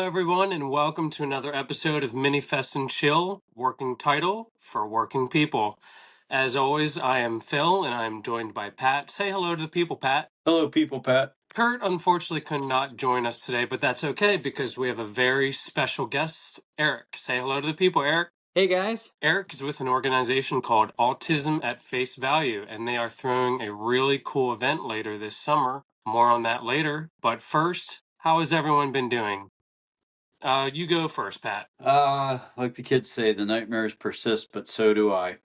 everyone, and welcome to another episode of Minifest and Chill, working title for working people. As always, I am Phil, and I'm joined by Pat. Say hello to the people, Pat. Hello, people, Pat. Kurt, unfortunately, could not join us today, but that's okay because we have a very special guest, Eric. Say hello to the people, Eric. Hey, guys. Eric is with an organization called Autism at Face Value, and they are throwing a really cool event later this summer. More on that later. But first, how has everyone been doing? You go first, Pat. Like the kids say, the nightmares persist, but so do I.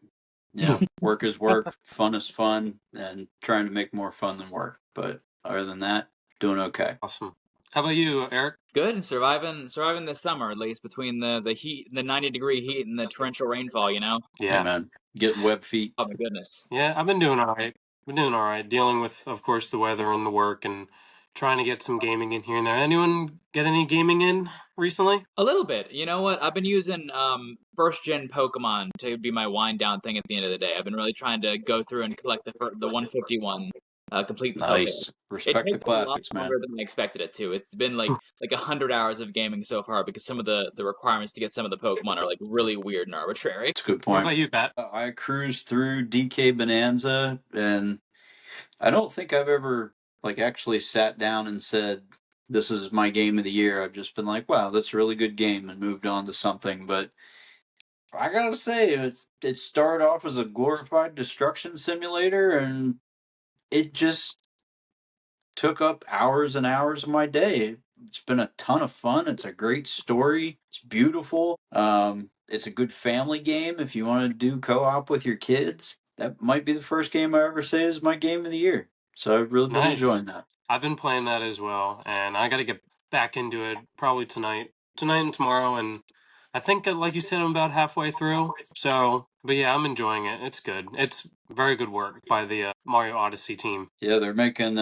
Work is work, fun is fun, and trying to make more fun than work. But other than that, doing okay. Awesome. How about you, Eric? Good, and surviving this summer, at least, between the heat, the 90-degree heat and the torrential rainfall, you know? Yeah. Hey, man. Getting web feet. Oh, my goodness. Yeah, I've been doing all right. Dealing with, of course, the weather and the work and trying to get some gaming in here and there. Anyone get any gaming in recently? A little bit. You know what? I've been using first-gen Pokemon to be my wind-down thing at the end of the day. I've been really trying to go through and collect the 151, complete the Nice. Respect It the takes a lot classics, man. longer than I expected it to. It's been like 100 hours of gaming so far because some of the requirements to get some of the Pokemon are like really weird and arbitrary. That's a good What point. about you, Pat? I cruised through DK Bonanza, and I don't think I've ever actually sat down and said, this is my game of the year. I've just been like, wow, that's a really good game, and moved on to something. But I gotta say, it started off as a glorified destruction simulator, and it just took up hours and hours of my day. It's been a ton of fun. It's a great story. It's beautiful. It's a good family game if you want to do co-op with your kids. That might be the first game I ever say is my game of the year. So I've really been enjoying that. I've been playing that as well, and I got to get back into it probably tonight and tomorrow, and I think, like you said, I'm about halfway through. So, but yeah, I'm enjoying it. It's good. It's very good work by the Mario Odyssey team. Yeah, they're making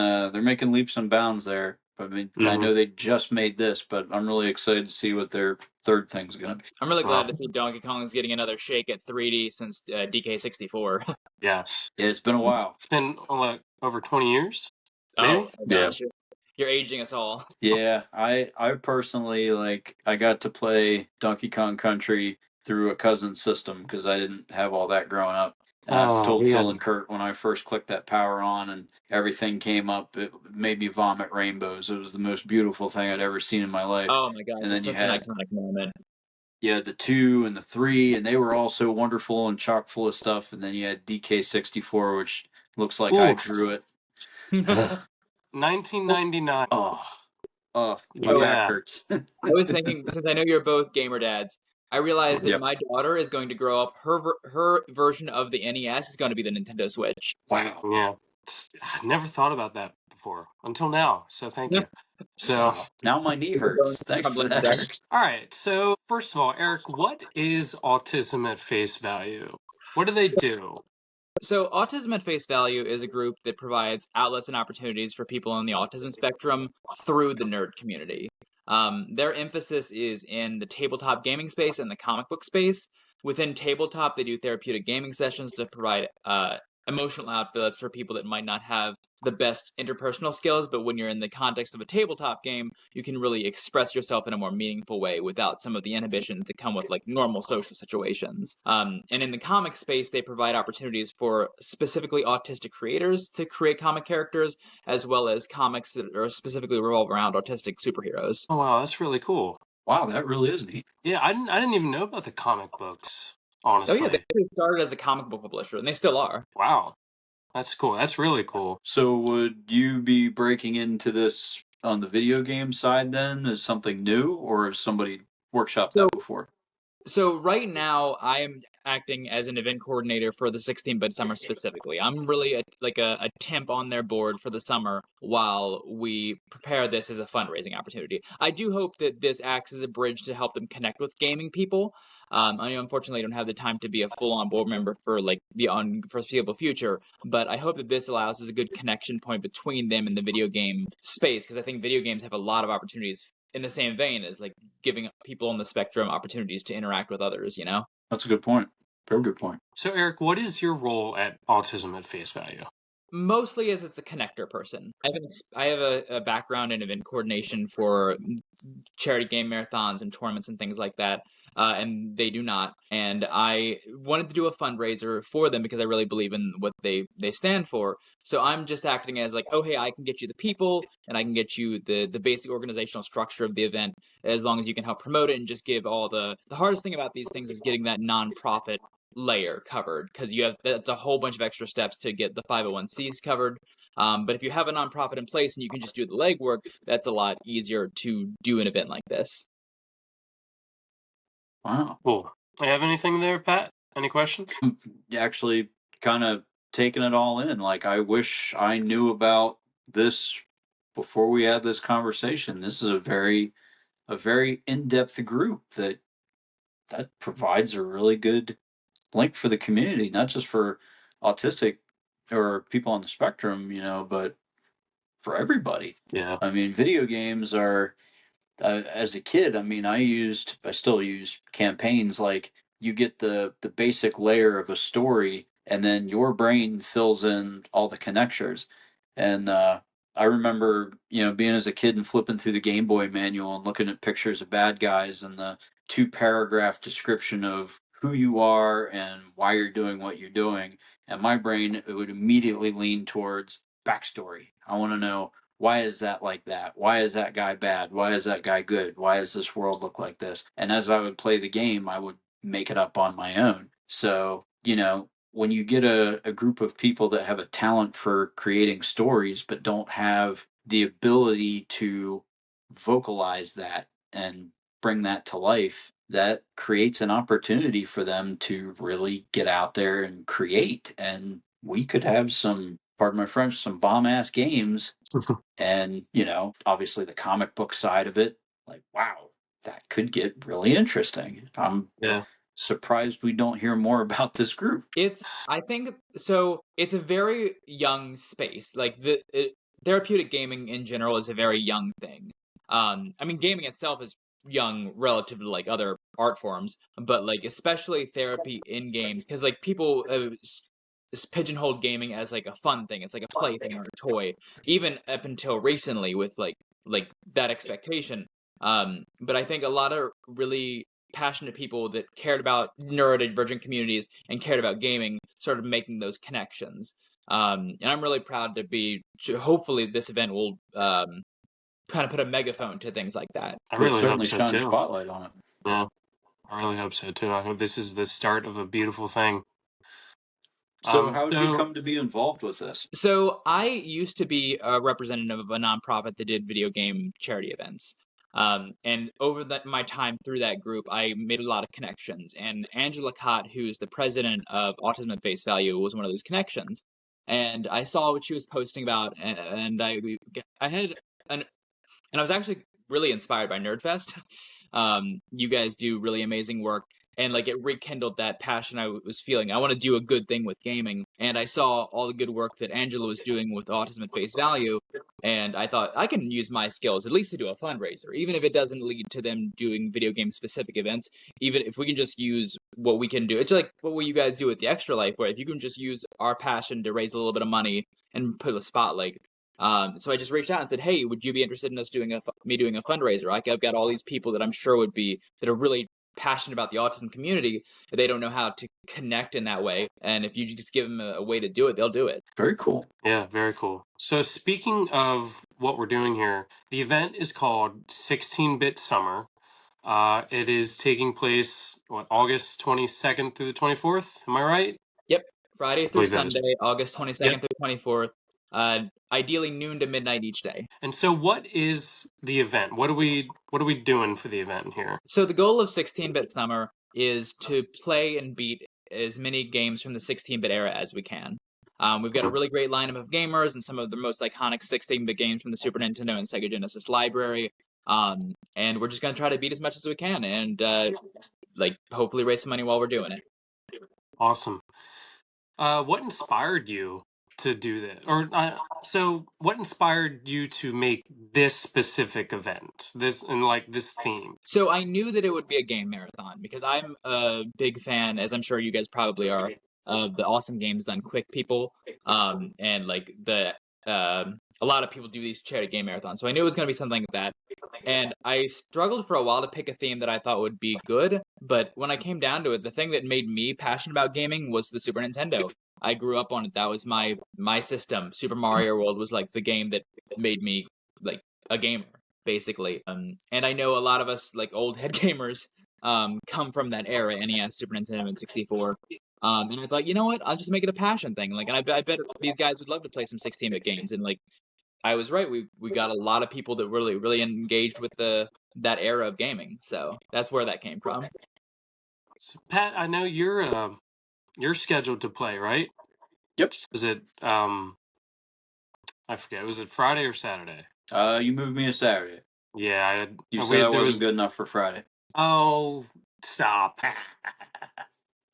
leaps and bounds there. I mean, I know they just made this, but I'm really excited to see what their third thing's gonna be. I'm really glad to see Donkey Kong's getting another shake at 3D since DK64. Yes. Yeah, it's been a while. It's been over 20 years. Oh, yeah. You're aging us all. Yeah, I personally I got to play Donkey Kong Country through a cousin's system because I didn't have all that growing up. I told Phil and Kurt when I first clicked that power on and everything came up, it made me vomit rainbows. It was the most beautiful thing I'd ever seen in my life. Oh my god, and then such an iconic moment. Yeah, the 2 and the 3, and they were all so wonderful and chock full of stuff. And then you had DK64, which looks like I drew it. 1999. My back hurts. I was thinking, since I know you're both gamer dads, I realized that my daughter is going to grow up. Her version of the NES is going to be the Nintendo Switch. Wow. Yeah. I never thought about that before until now. So thank you. So now my knee hurts. Thanks for that. All right. So first of all, Eric, what is Autism at Face Value? What do they do? So Autism at Face Value is a group that provides outlets and opportunities for people on the autism spectrum through the nerd community. Their emphasis is in the tabletop gaming space and the comic book space. Within tabletop, they do therapeutic gaming sessions to provide emotional outlets for people that might not have the best interpersonal skills, but when you're in the context of a tabletop game, you can really express yourself in a more meaningful way without some of the inhibitions that come with like normal social situations. And in the comic space, they provide opportunities for specifically autistic creators to create comic characters, as well as comics that are specifically revolve around autistic superheroes. Oh wow, that's really cool. Wow, that really is neat. Yeah, I didn't even know about the comic books. Honestly. Oh yeah, they started as a comic book publisher, and they still are. Wow. That's cool. That's really cool. So would you be breaking into this on the video game side then as something new, or has somebody workshopped that before? So right now, I am acting as an event coordinator for the 16-bit summer specifically. I'm really a temp on their board for the summer while we prepare this as a fundraising opportunity. I do hope that this acts as a bridge to help them connect with gaming people. I unfortunately don't have the time to be a full-on board member for like the foreseeable future, but I hope that this allows as a good connection point between them and the video game space, because I think video games have a lot of opportunities in the same vein as like giving people on the spectrum opportunities to interact with others, you know? That's a good point. Very good point. So Eric, what is your role at Autism at Face Value? Mostly as it's a connector person. I have a background in event coordination for charity game marathons and tournaments and things like that, and they do not. And I wanted to do a fundraiser for them because I really believe in what they stand for. So I'm just acting as like, oh hey, I can get you the people and I can get you the basic organizational structure of the event as long as you can help promote it and just give all the hardest thing about these things is getting that nonprofit layer covered because that's a whole bunch of extra steps to get the 501(c)s covered. But if you have a nonprofit in place and you can just do the legwork, that's a lot easier to do an event like this. Wow. Cool. You have anything there, Pat? Any questions? Actually, kind of taking it all in. Like, I wish I knew about this before we had this conversation. This is a very in-depth group that provides a really good link for the community, not just for autistic or people on the spectrum, but for everybody. Yeah. I mean, video games are, as a kid, I mean, I still use campaigns. Like, you get the basic layer of a story, and then your brain fills in all the connectors. And I remember, being as a kid and flipping through the Game Boy manual and looking at pictures of bad guys and the 2 paragraph description of who you are and why you're doing what you're doing. And my brain, it would immediately lean towards backstory. I want to know, why is that like that? Why is that guy bad? Why is that guy good? Why does this world look like this? And as I would play the game, I would make it up on my own. So, when you get a group of people that have a talent for creating stories but don't have the ability to vocalize that and bring that to life, that creates an opportunity for them to really get out there and create. And we could have some, pardon my French, some bomb ass games. And, obviously the comic book side of it, like, wow, that could get really interesting. I'm Yeah. surprised we don't hear more about this group. I think so. It's a very young space. Like therapeutic gaming in general is a very young thing. I mean, gaming itself is young relative to like other art forms, but like especially therapy in games, because like people pigeonholed gaming as like a fun thing. It's like a plaything or a toy, even up until recently with like that expectation. But I think a lot of really passionate people that cared about neurodivergent communities and cared about gaming started making those connections. And I'm really proud to be. Hopefully, this event will kind of put a megaphone to things like that. I It'll really hope certainly so shine a too. spotlight on it. Yeah. I really hope so too. I hope this is the start of a beautiful thing. So, how did you So come to be involved with this? So I used to be a representative of a nonprofit that did video game charity events. And over my time through that group, I made a lot of connections. And Angela Cott, who's the president of Autism at Face Value, was one of those connections. And I saw what she was posting about, and I had an and I was actually really inspired by Nerdfest. You guys do really amazing work, and like it rekindled that passion I was feeling. I want to do a good thing with gaming, and I saw all the good work that Angela was doing with Autism at Face Value, and I thought I can use my skills at least to do a fundraiser, even if it doesn't lead to them doing video game specific events. Even if we can just use what we can do, it's like what you guys do with the Extra Life, where if you can just use our passion to raise a little bit of money and put a spotlight. So I just reached out and said, "Hey, would you be interested in us doing me doing a fundraiser? I've got all these people that I'm sure would be that are really passionate about the autism community. They don't know how to connect in that way, and if you just give them a way to do it, they'll do it." Very cool. yeah, very cool. So speaking of what we're doing here, the event is called 16-Bit Summer. It is taking place August 22nd through the 24th. Am I right? Yep, Friday I through believe that is. Sunday, August Yep. 22nd through 24th. Ideally noon to midnight each day. And so what is the event? What are we doing for the event here? So the goal of 16-bit Summer is to play and beat as many games from the 16-bit era as we can. We've got a really great lineup of gamers and some of the most iconic 16-bit games from the Super Nintendo and Sega Genesis library. And we're just going to try to beat as much as we can and hopefully raise some money while we're doing it. Awesome. What inspired you to do this? So what inspired you to make this specific event? This and like this theme? So I knew that it would be a game marathon because I'm a big fan, as I'm sure you guys probably are, of the Awesome Games Done Quick people. and like a lot of people do these charity game marathons. So I knew it was going to be something like that. And I struggled for a while to pick a theme that I thought would be good, but when I came down to it, the thing that made me passionate about gaming was the Super Nintendo. I grew up on it. That was my system. Super Mario World was like the game that made me like a gamer, basically. And I know a lot of us like old head gamers come from that era, NES, Super Nintendo, and 64. And I thought, you know what? I'll just make it a passion thing. Like, and I bet these guys would love to play some 16-bit games. And like, I was right. We got a lot of people that really engaged with that era of gaming. So that's where that came from. So, Pat, I know you're scheduled to play, right? Yep. Was it I forget. Was it Friday or Saturday? You moved me to Saturday. Yeah, I had. You We said I had there wasn't was. good enough for Friday. Oh, stop.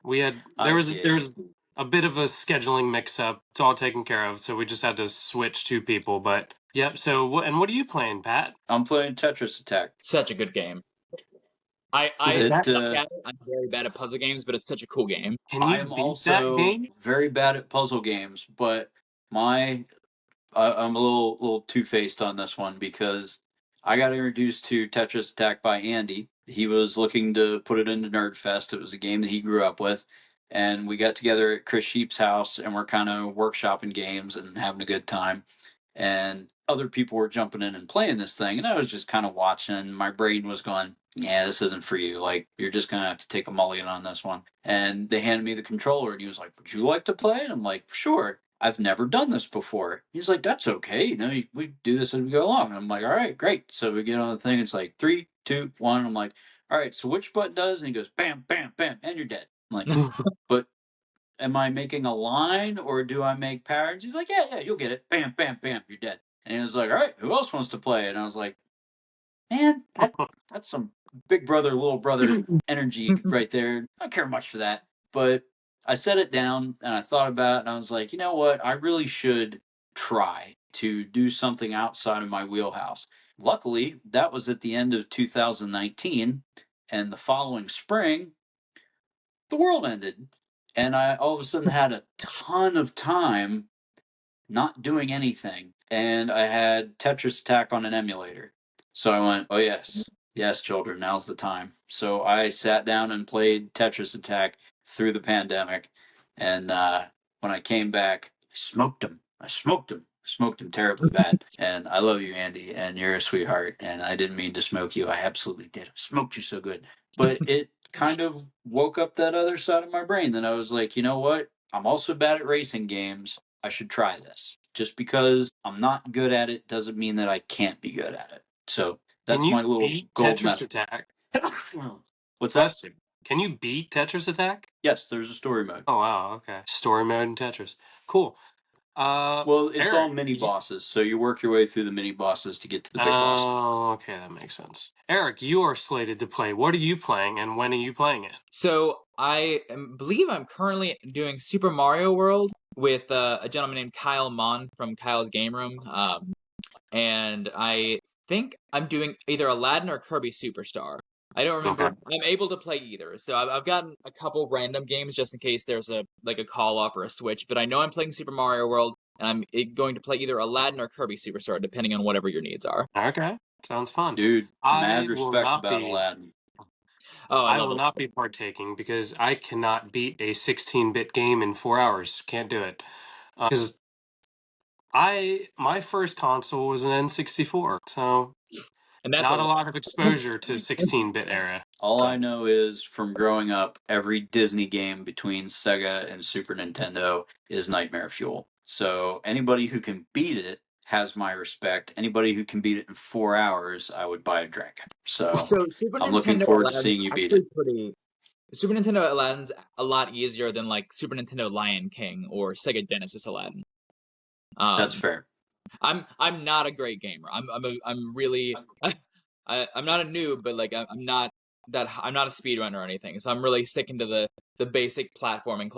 We had I there kid. was a bit of a scheduling mix up. It's all taken care of, so we just had to switch two people. But yep. So what are you playing, Pat? I'm playing Tetris Attack. Such a good game. I Is that? suck at it. I'm very bad at puzzle games, but it's such a cool game. Can I you am beat that also game? very bad at puzzle games, but my I'm a little two faced on this one because I got introduced to Tetris Attack by Andy. He was looking to put it into Nerdfest. It was a game that he grew up with, and we got together at Chris Sheep's house and we're kind of workshopping games and having a good time. And other people were jumping in and playing this thing, and I was just kind of watching. And my brain was going, "Yeah, this isn't for you. Like, you're just gonna have to take a mulligan on this one." And they handed me the controller, and he was like, "Would you like to play?" And I'm like, "Sure." I've never done this before. He's like, "That's okay. You know, we do this as we go along." And I'm like, "All right, great." So we get on the thing. It's like 3, 2, 1. I'm like, "All right. So which button does?" And he goes, "Bam, bam, bam," and you're dead. I'm like, "But am I making a line or do I make patterns?" He's like, "Yeah, yeah, you'll get it. Bam, bam, bam, you're dead." And he was like, "All right, who else wants to play?" And I was like, "Man, that's some big brother, little brother energy right there. I don't care much for that." But I set it down and I thought about it and I was like, you know what? I really should try to do something outside of my wheelhouse. Luckily, that was at the end of 2019, and the following spring, the world ended. And I all of a sudden had a ton of time not doing anything, and I had Tetris Attack on an emulator. So I went, "Oh yes, yes, children, now's the time." So I sat down and played Tetris Attack through the pandemic, and when I came back, I smoked him. I smoked him. Smoked him terribly bad. And I love you, Andy, and you're a sweetheart. And I didn't mean to smoke you. I absolutely did. I smoked you so good. But it kind of woke up that other side of my brain that I was like, you know what? I'm also bad at racing games. I should try this. Just because I'm not good at it doesn't mean that I can't be good at it. So Can that's you my little beat gold Tetris medal. Attack? What's that? Bless you. Can you beat Tetris Attack? Yes, there's a story mode. Oh wow, okay. Story mode in Tetris. Cool. Well, it's all Eric. mini bosses, so you work your way through the mini bosses to get to the big boss. Oh, okay, that makes sense. Eric, you are slated to play. What are you playing, and when are you playing it? So believe I'm currently doing Super Mario World with a gentleman named Kyle Mon from Kyle's Game Room. And I think I'm doing either Aladdin or Kirby Superstar. I don't remember. Okay. I'm able to play either, so I've gotten a couple random games just in case there's a call off or a switch. But I know I'm playing Super Mario World, and I'm going to play either Aladdin or Kirby Superstar, depending on whatever your needs are. Okay. Sounds fun. Dude, I mad will respect not about be Aladdin. Oh, I I love will it. not be partaking because I cannot beat a 16-bit game in 4 hours. Can't do it. Because my first console was an N64, so And that's a not a lot. lot of exposure to 16-bit era. All So I know is from growing up, every Disney game between Sega and Super Nintendo is nightmare fuel. So anybody who can beat it has my respect. Anybody who can beat it in 4 hours, I would buy a drink. So So Super I'm looking Nintendo forward to Aladdin's seeing you beat actually it. pretty. Super Nintendo Aladdin's a lot easier than like Super Nintendo Lion King or Sega Genesis Aladdin. That's Um, fair. I'm not a great gamer. I'm really I'm not a noob, but like I'm not a speedrunner or anything. So I'm really sticking to the basic platforming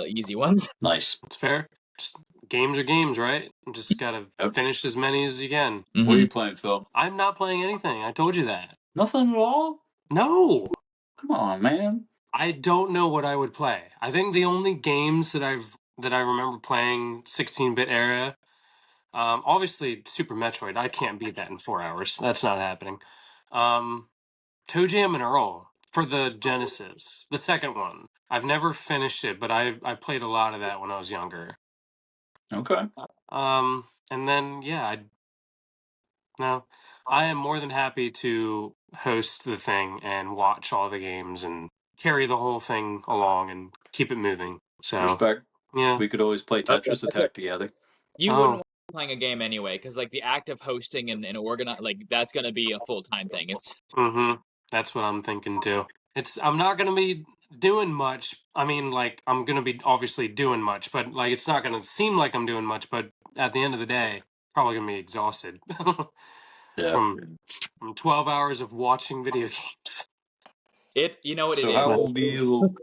easy ones. Nice. it's fair. Just games are games, right? You just gotta Yep. finish as many as you can. What are you playing, Phil? I'm not playing anything. I told you that. Nothing at all? No. Come on, man. I don't know what I would play. I think the only games that I've that I remember playing 16-bit era. Obviously, Super Metroid. I can't beat that in 4 hours. That's not happening. Toe Jam and Earl for the Genesis, the second one. I've never finished it, but I played a lot of that when I was younger. Okay. And then no, I am more than happy to host the thing and watch all the games and carry the whole thing along and keep it moving. So Respect. yeah. We could always play Tetris Attack together. You Oh. wouldn't want to be playing a game anyway, because like the act of hosting and organize, like that's gonna be a full-time thing. It's That's what I'm thinking too. I'm not gonna be doing much. I mean, like I'm gonna be obviously doing much, but like it's not gonna seem like I'm doing much. But at the end of the day, probably gonna be exhausted Yeah. from 12 hours of watching video games. you know what it So is. how will be able?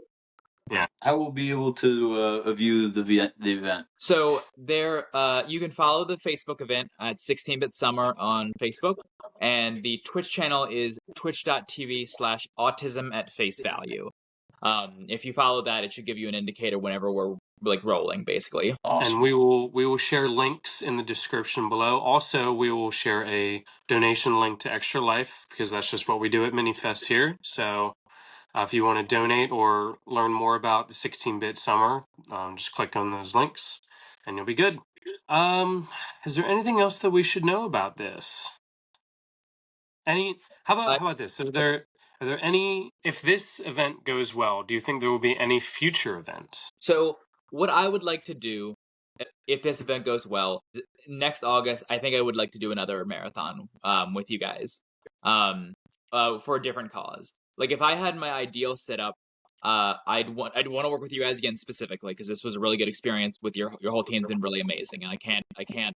Yeah. How will be able to view the event? So there, you can follow the Facebook event at 16-bit Summer on Facebook, and the Twitch channel is twitch.tv/autism at face value. If you follow that, it should give you an indicator whenever we're like rolling, basically. Awesome. And we will share links in the description below. Also, we will share a donation link to Extra Life because that's just what we do at Minifest here. So if you want to donate or learn more about the 16-bit summer, just click on those links and you'll be good. Is there anything else that we should know about this? How about this? Are there any, if this event goes well, do you think there will be any future events? So what I would like to do, if this event goes well, next August, I think I would like to do another marathon with you guys for a different cause. Like if I had my ideal setup, I'd want to work with you guys again specifically because this was a really good experience with your whole team's been really amazing, and I can't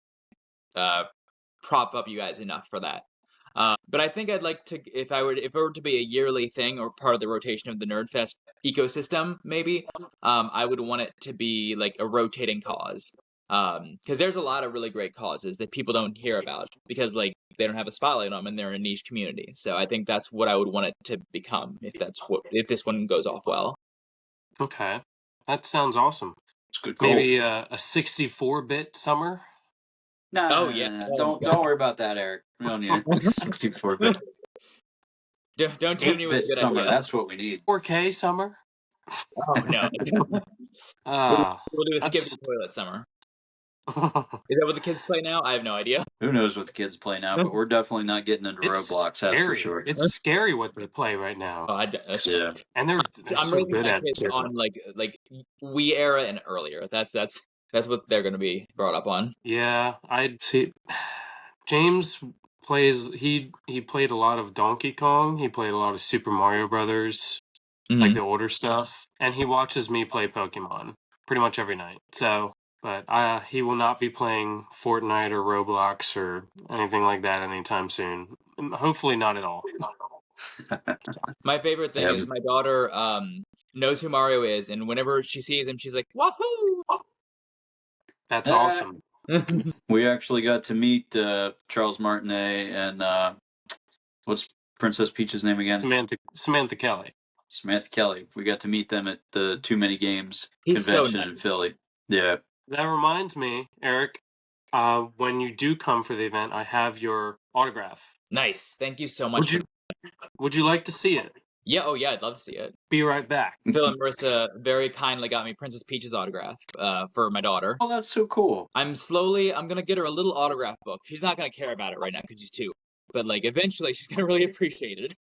prop up you guys enough for that. But I think I'd like to, if it were to be a yearly thing or part of the rotation of the Nerdfest ecosystem, maybe, I would want it to be like a rotating cause. Because there's a lot of really great causes that people don't hear about because like they don't have a spotlight on them and they're a niche community. So I think that's what I would want it to become if this one goes off well. Okay, that sounds awesome. It's good. Maybe a 64-bit summer. No, yeah. Don't worry about that, Eric. We don't need 64-bit. Don't tempt me with a 8-bit good summer. idea. That's what we need. 4K summer. Oh no. We'll do a skip the toilet summer. Is that what the kids play now? I have no idea. Who knows what the kids play now, but we're definitely not getting into Roblox. That's for sure. It's scary what they play right now. Yeah. And they're I'm so raising good my at kids it. on like Wii era and earlier. That's what they're going to be brought up on. Yeah, I'd see. James plays. He played a lot of Donkey Kong. He played a lot of Super Mario Brothers, like the older stuff, and he watches me play Pokemon pretty much every night. So, but he will not be playing Fortnite or Roblox or anything like that anytime soon. Hopefully, not at all. My favorite thing is my daughter knows who Mario is, and whenever she sees him, she's like, "Wahoo!" That's awesome. We actually got to meet Charles Martinet and what's Princess Peach's name again? Samantha Kelly. Samantha Kelly. We got to meet them at the Too Many Games He's convention so nice. in Philly. Yeah. That reminds me, Eric, when you do come for the event, I have your autograph. Nice. Thank you so much. Would you like to see it? Yeah, oh yeah, I'd love to see it. Be right back. Phil and Marissa very kindly got me Princess Peach's autograph for my daughter. Oh, that's so cool. I'm gonna get her a little autograph book. She's not gonna care about it right now because she's 2. But like eventually she's gonna really appreciate it.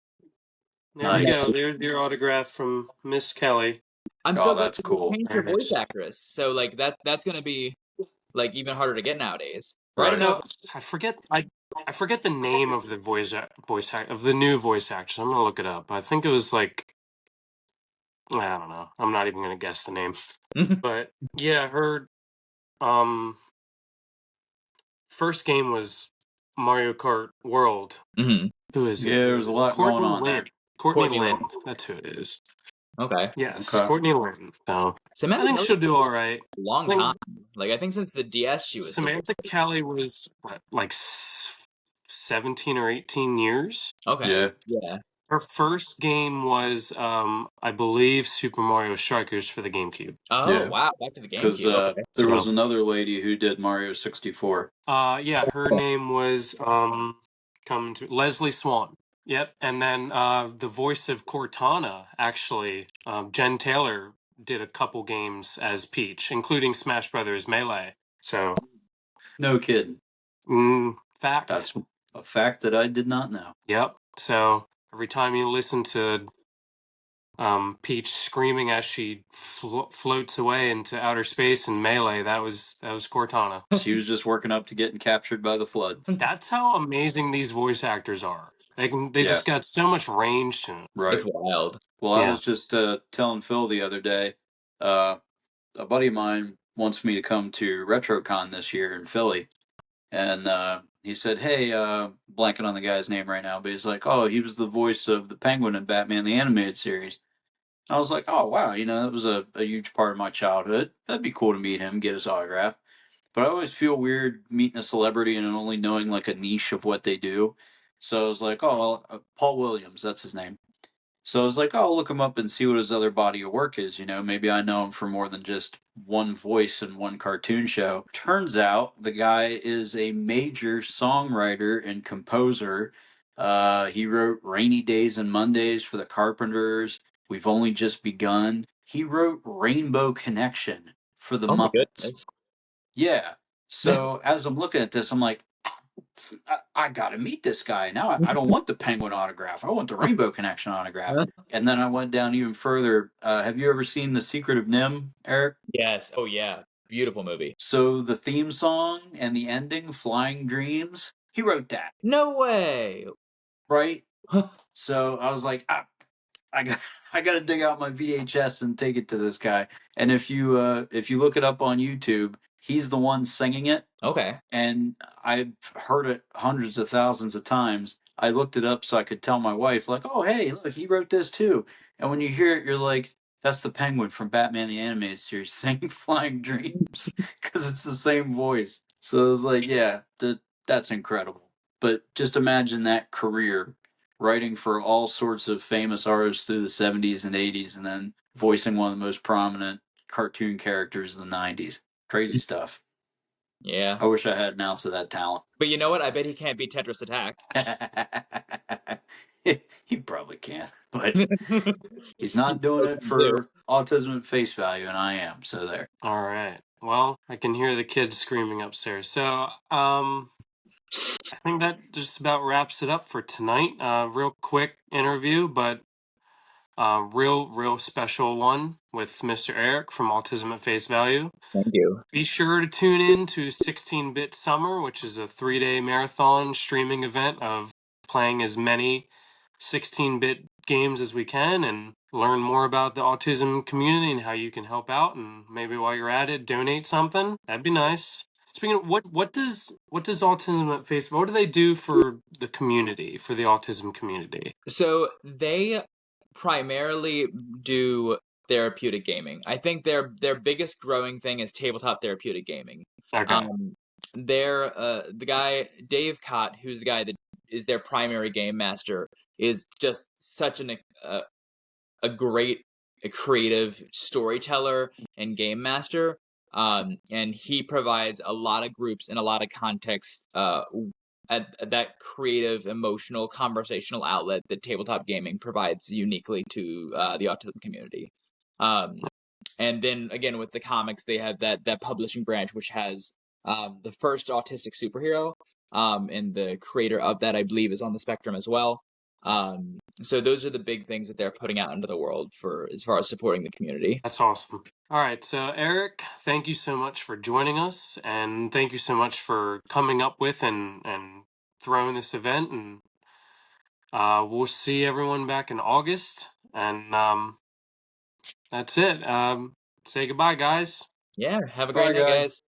There you go. There's your autograph from Miss Kelly. I'm so glad that's cool. Changed her voice actress, so like that's gonna be like even harder to get nowadays. Right. So I forget the name of the voice of the new voice actress. I'm gonna look it up. I think it was like, I don't know. I'm not even gonna guess the name. But yeah, her first game was Mario Kart World. Mm-hmm. Who is it? Yeah, there's a lot going on there. Courtney Lynn. That's who it is. Okay. Yes, Okay. Courtney Lynn. So Samantha I think Kelly she'll do all right. Long time. Like I think since the DS she was. Samantha Kelly was what, like 17 or 18 years. Okay. Yeah. Yeah. Her first game was, I believe, Super Mario Strikers for the GameCube. Oh, Yeah. wow, back to the Because GameCube. Okay. there was So, another lady who did Mario 64. yeah, her name was coming to Leslie Swan. Yep, and then the voice of Cortana, actually, Jen Taylor did a couple games as Peach, including Smash Brothers Melee. So, No kidding. fact. That's a fact that I did not know. Yep. So every time you listen to Peach screaming as she floats away into outer space in Melee, that was Cortana. She was just working up to getting captured by the flood. That's how amazing these voice actors are. They Yeah. just got so much range to them. Right. It's wild. Well, I Yeah. was just telling Phil the other day, a buddy of mine wants me to come to RetroCon this year in Philly. And he said, hey, blanking on the guy's name right now, but he's like, oh, he was the voice of the Penguin in Batman the Animated Series. I was like, oh, wow, that was a huge part of my childhood. That'd be cool to meet him, get his autograph. But I always feel weird meeting a celebrity and only knowing like a niche of what they do. So I was like, oh, well, Paul Williams, that's his name. So I was like, oh, I'll look him up and see what his other body of work is. Maybe I know him for more than just one voice in one cartoon show. Turns out the guy is a major songwriter and composer. He wrote Rainy Days and Mondays for the Carpenters. We've Only Just Begun. He wrote Rainbow Connection for the Oh my Muppets. goodness. Yeah. So as I'm looking at this, I'm like, I got to meet this guy. Now I don't want the Penguin autograph. I want the Rainbow Connection autograph. And then I went down even further. Have you ever seen The Secret of Nim, Eric? Yes. Oh yeah. Beautiful movie. So the theme song and the ending, Flying Dreams, he wrote that. No way. Right? So I was like, I got I got to dig out my VHS and take it to this guy. And if you look it up on YouTube, he's the one singing it. Okay. And I've heard it hundreds of thousands of times. I looked it up so I could tell my wife, like, oh, hey, look, he wrote this too. And when you hear it, you're like, that's the Penguin from Batman the Animated Series singing Flying Dreams because it's the same voice. So I was like, yeah, that's incredible. But just imagine that career writing for all sorts of famous artists through the 70s and 80s and then voicing one of the most prominent cartoon characters of the 90s. Crazy stuff. Yeah. I wish I had an ounce of that talent. But you know what? I bet he can't beat Tetris Attack. He probably can, but he's not doing it for Autism at face value, and I am, so there. All right. Well, I can hear the kids screaming upstairs. So, I think that just about wraps it up for tonight. Real quick interview, but real special one with Mr. Eric from Autism at Face Value. Thank you. Be sure to tune in to 16-Bit Summer, which is a 3-day marathon streaming event of playing as many 16-bit games as we can and learn more about the autism community and how you can help out, and maybe while you're at it, donate something. That'd be nice. Speaking of what does Autism at Face, what do they do for the community, for the autism community? So they primarily do therapeutic gaming. I think their biggest growing thing is tabletop therapeutic gaming. Okay. They're the guy Dave Cott, who's the guy that is their primary game master, is just such a great creative storyteller and game master. And he provides a lot of groups and a lot of context at that creative, emotional, conversational outlet that tabletop gaming provides uniquely to the autism community. And then again with the comics, they have that publishing branch which has the first autistic superhero, and the creator of that I believe is on the spectrum as well. So those are the big things that they're putting out into the world for as far as supporting the community. That's awesome. All right, so Eric, thank you so much for joining us, and thank you so much for coming up with and throwing this event. And we'll see everyone back in August, and that's it. Say goodbye, guys. Yeah, have a Bye, great night, guys. guys.